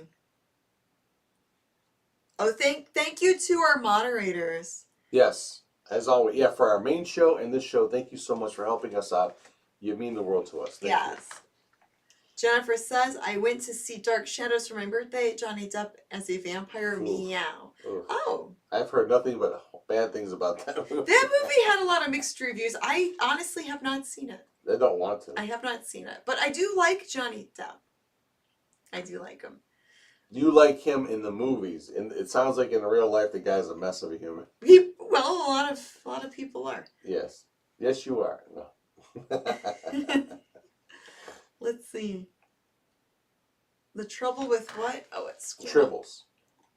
Speaker 1: Oh, thank you to our moderators.
Speaker 2: Yes, as always. Yeah, for our main show and this show, thank you so much for helping us out. You mean the world to us. Thank you.
Speaker 1: Jennifer says, I went to see Dark Shadows for my birthday. Johnny Depp as a vampire. Meow. Oh.
Speaker 2: I've heard nothing but bad things about that movie.
Speaker 1: That movie had a lot of mixed reviews. I honestly have not seen it.
Speaker 2: I don't want to.
Speaker 1: I have not seen it. But I do like Johnny Depp. I do like him.
Speaker 2: You like him in the movies, and it sounds like in real life the guy's a mess of a human.
Speaker 1: Well, a lot of people are.
Speaker 2: Yes, you are. No.
Speaker 1: Let's see. The trouble with what? Oh, it's
Speaker 2: Tribbles.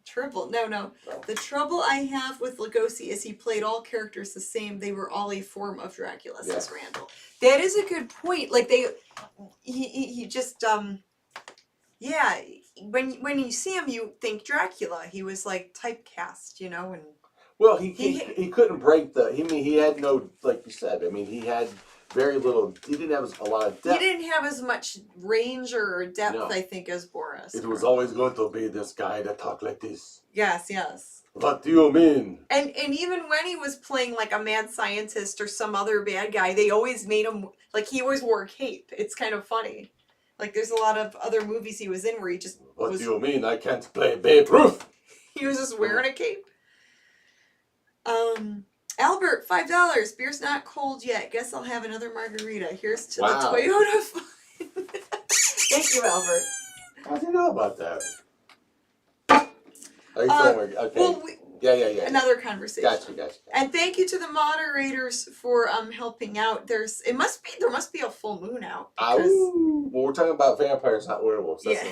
Speaker 1: Tribble. No. The trouble I have with Lugosi is he played all characters the same. They were all a form of Dracula, says Randall. That is a good point. Like he just yeah. When you see him, you think Dracula. He was like typecast, you know, and
Speaker 2: well, he couldn't break the. He had no, like you said. I mean, he had very little. He didn't have a lot of depth.
Speaker 1: He didn't have as much range or depth, no. I think, as Boris.
Speaker 2: It was always going to be this guy that talked like this.
Speaker 1: Yes.
Speaker 2: What do you mean?
Speaker 1: And even when he was playing like a mad scientist or some other bad guy, they always made him like he always wore a cape. It's kind of funny. Like there's a lot of other movies he was in where he just
Speaker 2: What do you mean I can't play Babe Ruth?
Speaker 1: He was just wearing a cape. Albert, $5. Beer's not cold yet. Guess I'll have another margarita. Here's to the Toyota. Thank you, Albert.
Speaker 2: How do you know about that? Okay.
Speaker 1: Well,
Speaker 2: yeah.
Speaker 1: Another conversation.
Speaker 2: Gotcha.
Speaker 1: And thank you to the moderators for helping out. There must be a full moon out.
Speaker 2: Well, we're talking about vampires, not werewolves. That's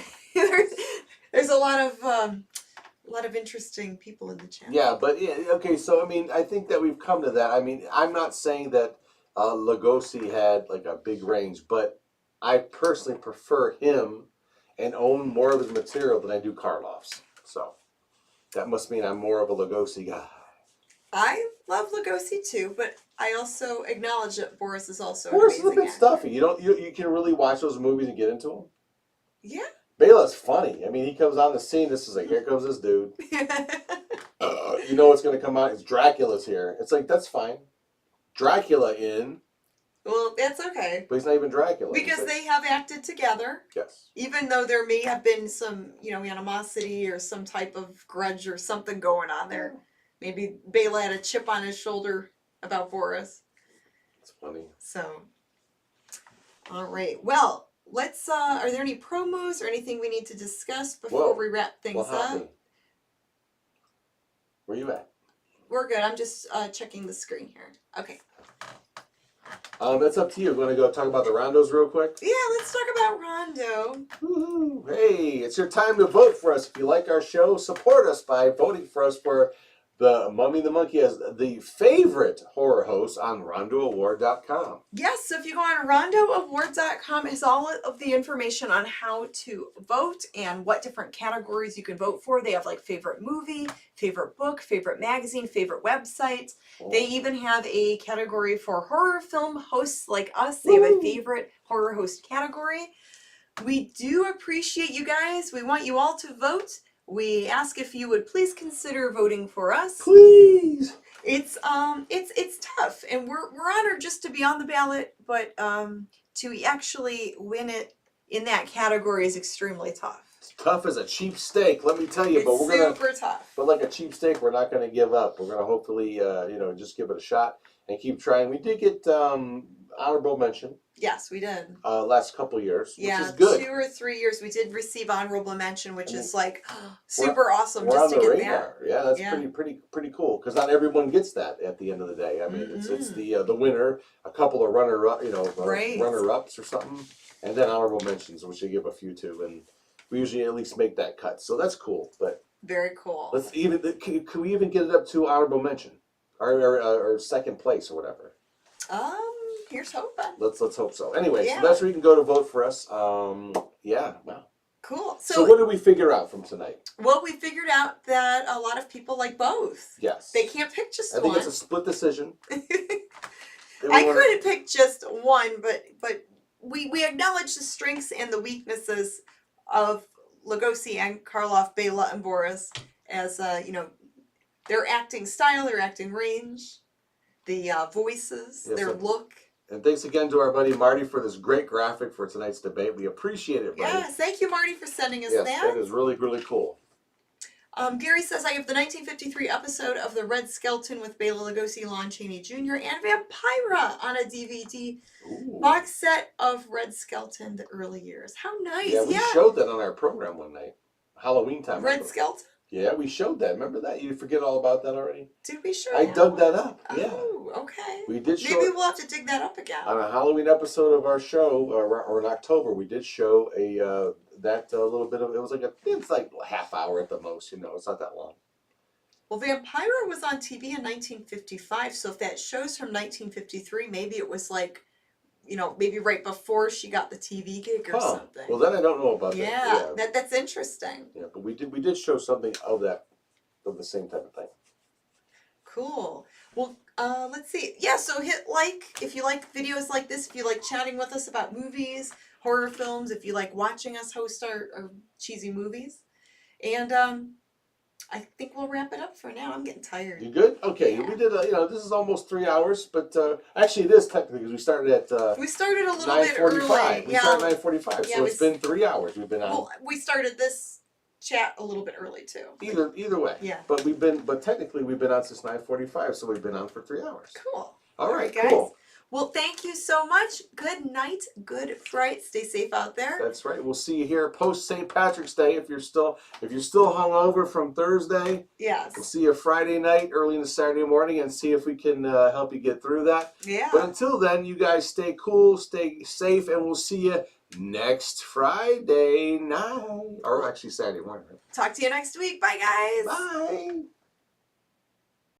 Speaker 1: there's a lot of interesting people in the chat.
Speaker 2: Yeah, but okay. So I mean, I think that we've come to that. I mean, I'm not saying that Lugosi had like a big range, but I personally prefer him and own more of his material than I do Karloff's. So that must mean I'm more of a Lugosi guy.
Speaker 1: I love Lugosi too, but I also acknowledge that Boris is also
Speaker 2: Boris
Speaker 1: an amazing
Speaker 2: is a bit
Speaker 1: actor.
Speaker 2: stuffy. You can really watch those movies and get into them.
Speaker 1: Yeah.
Speaker 2: Bela's funny. I mean, he comes on the scene. This is like, here comes this dude. You know what's going to come out? It's Dracula's here. It's like, that's fine. Dracula in.
Speaker 1: Well, that's okay.
Speaker 2: But he's not even Dracula.
Speaker 1: Because they have acted together.
Speaker 2: Yes.
Speaker 1: Even though there may have been some, animosity or some type of grudge or something going on there. Maybe Bela had a chip on his shoulder about Boris.
Speaker 2: It's funny.
Speaker 1: So, all right. Well, let's, are there any promos or anything we need to discuss before we wrap things up?
Speaker 2: Where you at?
Speaker 1: We're good. I'm just checking the screen here. Okay.
Speaker 2: That's up to you. Want to go talk about the Rondos real quick?
Speaker 1: Yeah, let's talk about Rondo.
Speaker 2: Woo-hoo. Hey, it's your time to vote for us. If you like our show, support us by voting for us for the Mummy and the Monkey as the favorite horror host on RondoAward.com.
Speaker 1: Yes, so if you go on RondoAward.com, it has all of the information on how to vote and what different categories you can vote for. They have like favorite movie, favorite book, favorite magazine, favorite website.
Speaker 2: Oh.
Speaker 1: They even have a category for horror film hosts like us. They have a favorite horror host category. We do appreciate you guys. We want you all to vote. We ask if you would please consider voting for us.
Speaker 2: Please.
Speaker 1: It's tough, and we're honored just to be on the ballot, but to actually win it in that category is extremely tough.
Speaker 2: It's tough as a cheap steak, let me tell you.
Speaker 1: It's
Speaker 2: but we're
Speaker 1: super tough.
Speaker 2: But like a cheap steak, we're not going to give up. We're going to hopefully, just give it a shot and keep trying. We did get honorable mention.
Speaker 1: Yes, we did.
Speaker 2: Last couple years,
Speaker 1: yeah,
Speaker 2: which is good.
Speaker 1: 2 or 3 years we did receive honorable mention, which is like super awesome
Speaker 2: We're
Speaker 1: just
Speaker 2: on
Speaker 1: to
Speaker 2: the
Speaker 1: get
Speaker 2: radar.
Speaker 1: that.
Speaker 2: Yeah, that's pretty cool. Because not everyone gets that at the end of the day. I mean, it's the winner, a couple of runner ups or something, and then honorable mentions, which you give a few to, and we usually at least make that cut. So that's cool. But
Speaker 1: very cool.
Speaker 2: Can we even get it up to honorable mention, or second place or whatever?
Speaker 1: Here's hoping.
Speaker 2: Let's hope so. Anyway,
Speaker 1: Yeah.
Speaker 2: so that's where you can go to vote for us. Yeah, wow.
Speaker 1: Cool.
Speaker 2: So what did we figure out from tonight?
Speaker 1: Well, we figured out that a lot of people like both.
Speaker 2: Yes.
Speaker 1: They can't pick just
Speaker 2: I
Speaker 1: one.
Speaker 2: think it's a split decision.
Speaker 1: I could have picked just one, but we acknowledge the strengths and the weaknesses of Lugosi and Karloff, Bela and Boris as their acting style, their acting range, the voices,
Speaker 2: Yes,
Speaker 1: their look.
Speaker 2: And thanks again to our buddy Marty for this great graphic for tonight's debate. We appreciate it, buddy.
Speaker 1: Yes, thank you, Marty, for sending us
Speaker 2: yes,
Speaker 1: that.
Speaker 2: that is really, really cool.
Speaker 1: Gary says, I have the 1953 episode of The Red Skeleton with Bela Lugosi, Lon Chaney Jr., and Vampira on a DVD box set of Red Skeleton, the early years. How nice.
Speaker 2: Yeah, we showed that on our program one night. Halloween time.
Speaker 1: Red Skeleton?
Speaker 2: Yeah, we showed that. Remember that? You forget all about that already?
Speaker 1: Did we show
Speaker 2: I
Speaker 1: that?
Speaker 2: dug that up. Yeah.
Speaker 1: Oh, okay.
Speaker 2: We did show
Speaker 1: Maybe we'll have to dig that up again.
Speaker 2: on a Halloween episode of our show, or in October, we did show a little bit of, it's like a half hour at the most, it's not that long.
Speaker 1: Well, Vampira was on TV in 1955, so if that show's from 1953, maybe it was like, maybe right before she got the TV gig or something.
Speaker 2: Well, then I don't know about that.
Speaker 1: Yeah, that's interesting.
Speaker 2: Yeah, but we did show something of the same type of thing.
Speaker 1: Cool. Well, let's see. Yeah, so hit like if you like videos like this, if you like chatting with us about movies, horror films, if you like watching us host our cheesy movies. And I think we'll wrap it up for now. I'm getting tired.
Speaker 2: You good? Okay. Yeah. We did, this is almost 3 hours, but actually it is technically because we started at
Speaker 1: we started a little bit early.
Speaker 2: We started at 9:45, so it's been 3 hours we've been on.
Speaker 1: Well, we started this chat a little bit early too.
Speaker 2: Either way.
Speaker 1: Yeah.
Speaker 2: But technically we've been on since 9:45, so we've been on for 3 hours.
Speaker 1: Cool.
Speaker 2: All right,
Speaker 1: guys.
Speaker 2: cool.
Speaker 1: Well, thank you so much. Good night, good fright. Stay safe out there.
Speaker 2: That's right. We'll see you here post St. Patrick's Day. If you're still hungover from Thursday,
Speaker 1: yes.
Speaker 2: We'll see you Friday night, early in the Saturday morning, and see if we can help you get through that.
Speaker 1: Yeah.
Speaker 2: But until then, you guys stay cool, stay safe, and we'll see you next Friday night, or actually Saturday morning.
Speaker 1: Talk to you next week. Bye, guys.
Speaker 2: Bye.